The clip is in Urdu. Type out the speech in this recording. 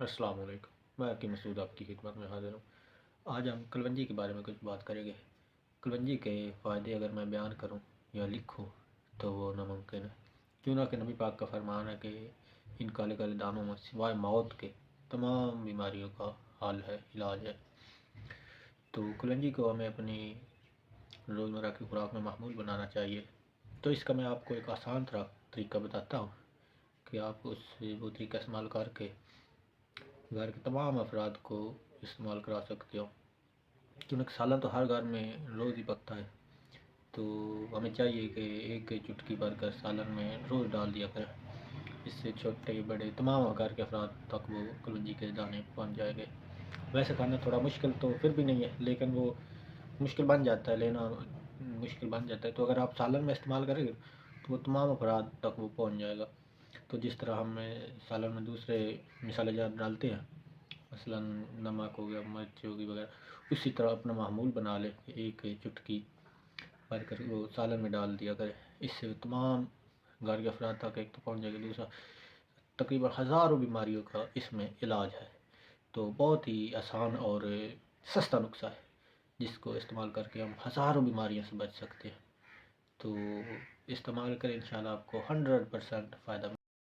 السلام علیکم، میں کی مسعود آپ کی خدمت میں حاضر ہوں۔ آج ہم کلونجی کے بارے میں کچھ بات کریں گے۔ کلونجی کے فائدے اگر میں بیان کروں یا لکھوں تو وہ ناممکن ہے، کیوں نہ کہ نبی پاک کا فرمان ہے کہ ان کالے کالے دانوں میں سوائے موت کے تمام بیماریوں کا حل ہے، علاج ہے۔ تو کلونجی کو ہمیں اپنی روزمرہ کی خوراک میں معمول بنانا چاہیے۔ تو اس کا میں آپ کو ایک آسان طریقہ بتاتا ہوں کہ آپ وہ طریقہ استعمال کر کے گھر کے تمام افراد کو استعمال کرا سکتے ہو، کیونکہ سالن تو ہر گھر میں روز ہی پکتا ہے، تو ہمیں چاہیے کہ ایک چٹکی بھر کر سالن میں روز ڈال دیا کریں۔ اس سے چھوٹے بڑے تمام گھر کے افراد تک وہ کلونجی کے دانے پہنچ جائیں گے۔ ویسے کھانا تھوڑا مشکل تو پھر بھی نہیں ہے، لیکن وہ مشکل بن جاتا ہے، لینا مشکل بن جاتا ہے۔ تو اگر آپ سالن میں استعمال کریں گے تو وہ تمام افراد تک وہ پہنچ جائے گا۔ تو جس طرح ہم سالن میں دوسرے مسالے جات ڈالتے ہیں، مثلا نمک ہو گیا، مرچ ہوگی وغیرہ، اسی طرح اپنا معمول بنا لے، ایک چٹکی بھر کر وہ سالن میں ڈال دیا کرے۔ اس سے تمام گھر کے افراد تک ایک تو پہنچ جائے گا، دوسرا تقریباً ہزاروں بیماریوں کا اس میں علاج ہے۔ تو بہت ہی آسان اور سستا نسخہ ہے جس کو استعمال کر کے ہم ہزاروں بیماریوں سے بچ سکتے ہیں۔ تو استعمال کریں، انشاءاللہ آپ کو 100% فائدہ